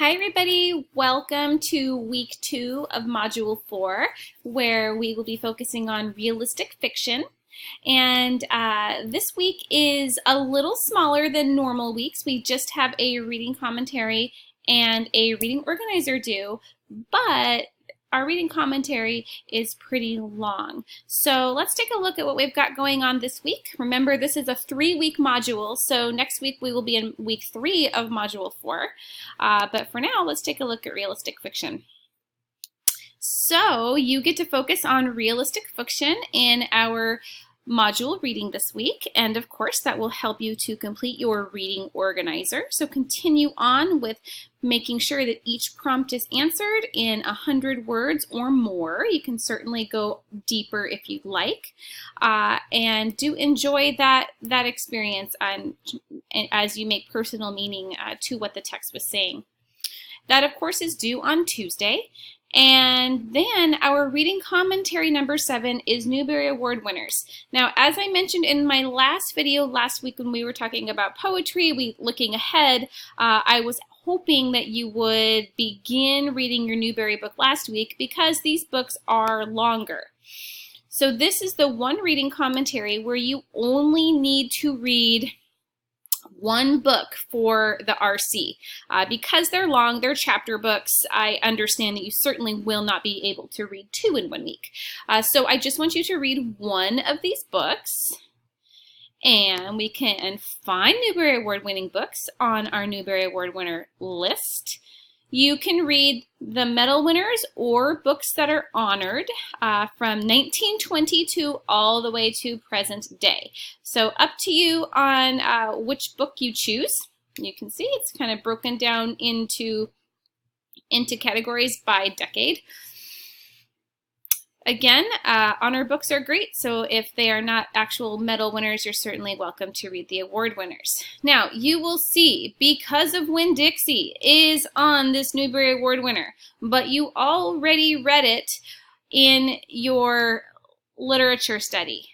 Hi everybody, welcome to week 2 of module 4 where we will be focusing on realistic fiction. And this week is a little smaller than normal weeks. We just have a reading commentary and a reading organizer due, but our reading commentary is pretty long. So let's take a look at what we've got going on this week. Remember, this is a 3-week module, so next week we will be in week 3 of module 4. But for now, let's take a look at realistic fiction. So you get to focus on realistic fiction in our module reading this week, and of course that will help you to complete your reading organizer. So continue on with making sure that each prompt is answered in 100 words or more. You can certainly go deeper if you'd like, and do enjoy that experience as you make personal meaning to what the text was saying. That of course is due on Tuesday. And then our reading commentary number 7 is Newbery Award winners. Now, as I mentioned in my last video last week when we were talking about poetry, looking ahead, I was hoping that you would begin reading your Newbery book last week because these books are longer. So this is the one reading commentary where you only need to read one book for the RC. Because they're long, they're chapter books, I understand that you certainly will not be able to read 2 in 1 week. So I just want you to read one of these books, and we can find Newbery Award winning books on our Newbery Award winner list. You can read the medal winners or books that are honored from 1922 all the way to present day. So up to you on which book you choose. You can see it's kind of broken down into categories by decade. Again, honor books are great, so if they are not actual medal winners, you're certainly welcome to read the award winners. Now, you will see, because of Winn-Dixie is on this Newbery Award winner, but you already read it in your literature study,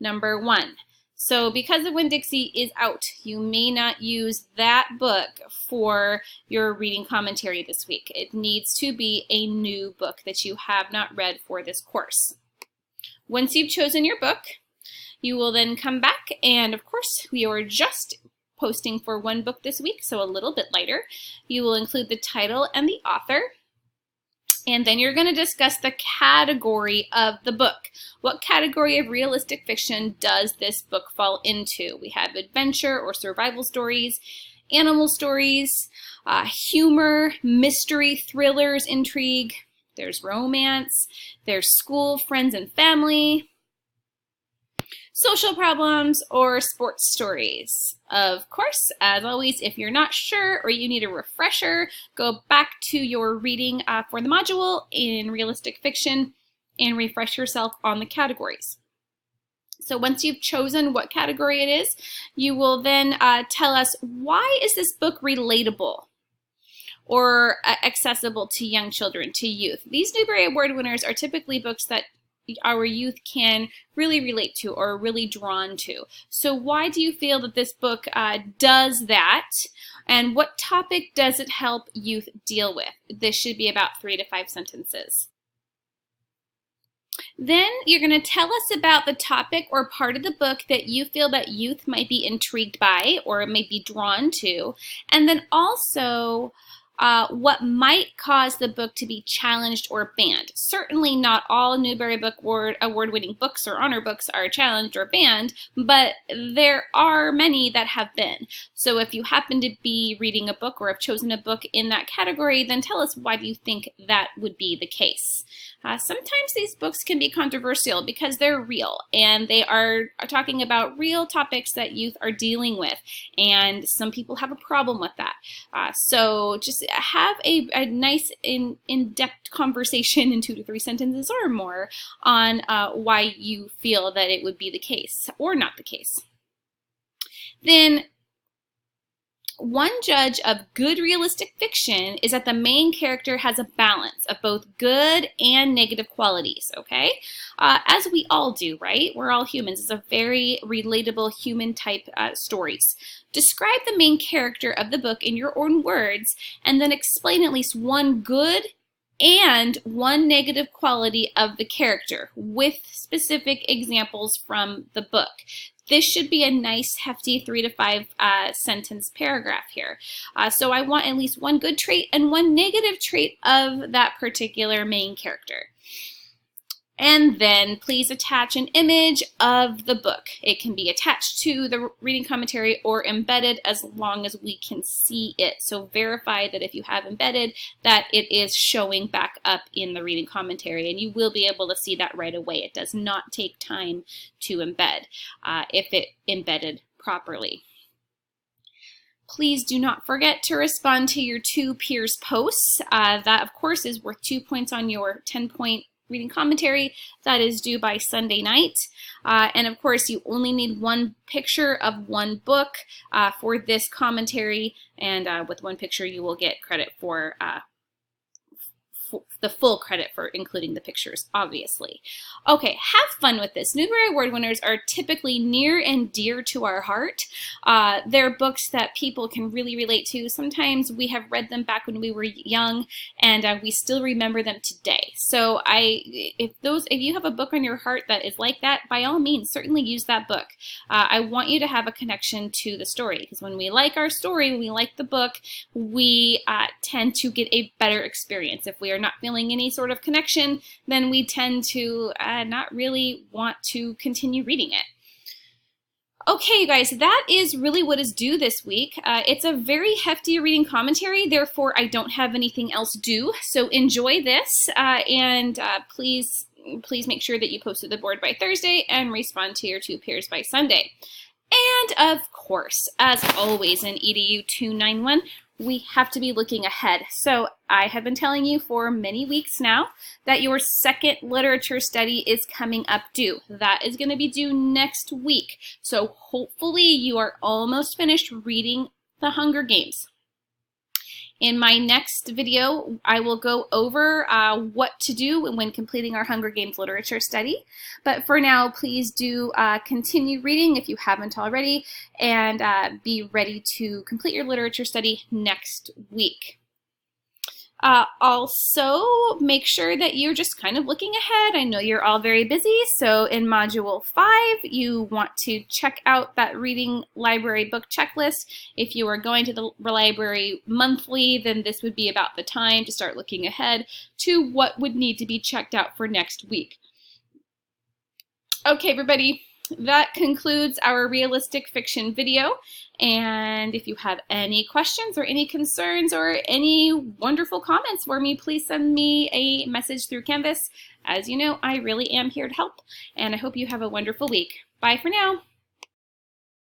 number 1. So because of Winn-Dixie is out, you may not use that book for your reading commentary this week. It needs to be a new book that you have not read for this course. Once you've chosen your book, you will then come back, and of course we are just posting for 1 book this week, so a little bit lighter. You will include the title and the author. And then you're going to discuss the category of the book. What category of realistic fiction does this book fall into? We have adventure or survival stories, animal stories, humor, mystery, thrillers, intrigue. There's romance. There's school, friends, and family, social problems, or sports stories. Of course, as always, if you're not sure or you need a refresher, go back to your reading for the module in realistic fiction and refresh yourself on the categories. So once you've chosen what category it is, you will then tell us, why is this book relatable or accessible to young children, to youth? These Newbery Award winners are typically books that our youth can really relate to or are really drawn to. So why do you feel that this book does that? And what topic does it help youth deal with? This should be about 3 to 5 sentences. Then you're going to tell us about the topic or part of the book that you feel that youth might be intrigued by or might be drawn to. And then also what might cause the book to be challenged or banned. Certainly not all Newbery Book Award-winning books or honor books are challenged or banned, but there are many that have been. So if you happen to be reading a book or have chosen a book in that category, then tell us why do you think that would be the case. Sometimes these books can be controversial because they're real and they are talking about real topics that youth are dealing with, and some people have a problem with that. So just have a nice in-depth conversation in 2 to 3 sentences or more on why you feel that it would be the case or not the case. Then One judge of good realistic fiction is that the main character has a balance of both good and negative qualities, okay? As we all do, right? We're all humans. It's a very relatable human type stories. Describe the main character of the book in your own words, and then explain at least one good and one negative quality of the character with specific examples from the book. This should be a nice hefty 3 to 5 sentence paragraph here. So I want at least one good trait and one negative trait of that particular main character. And then please attach an image of the book. It can be attached to the reading commentary or embedded as long as we can see it. So verify that if you have embedded, that it is showing back up in the reading commentary, and you will be able to see that right away. It does not take time to embed if it embedded properly. Please do not forget to respond to your 2 peers posts. That, of course, is worth 2 points on your 10-point reading commentary. That is due by Sunday night. And of course, you only need one picture of one book for this commentary, and with one picture you will get credit for the full credit for including the pictures, obviously. Okay, have fun with this. Newbery Award winners are typically near and dear to our heart. They're books that people can really relate to. Sometimes we have read them back when we were young, and we still remember them today. So if you have a book on your heart that is like that, by all means, certainly use that book. I want you to have a connection to the story, because when we like our story, when we like the book, we tend to get a better experience. If we are not feeling any sort of connection, then we tend to not really want to continue reading it. Okay, you guys, that is really what is due this week. It's a very hefty reading commentary, therefore I don't have anything else due. So enjoy this, and please make sure that you post to the board by Thursday and respond to your 2 peers by Sunday. And of course, as always in EDU291, we have to be looking ahead. So I have been telling you for many weeks now that your second literature study is coming up due. That is going to be due next week. So hopefully you are almost finished reading The Hunger Games. In my next video, I will go over what to do when completing our Hunger Games literature study. But for now, please do continue reading if you haven't already, and be ready to complete your literature study next week. Also, make sure that you're just kind of looking ahead. I know you're all very busy, so in Module 5, you want to check out that reading library book checklist. If you are going to the library monthly, then this would be about the time to start looking ahead to what would need to be checked out for next week. Okay, everybody. That concludes our realistic fiction video, and if you have any questions or any concerns or any wonderful comments for me, please send me a message through Canvas. As you know, I really am here to help, and I hope you have a wonderful week. Bye for now.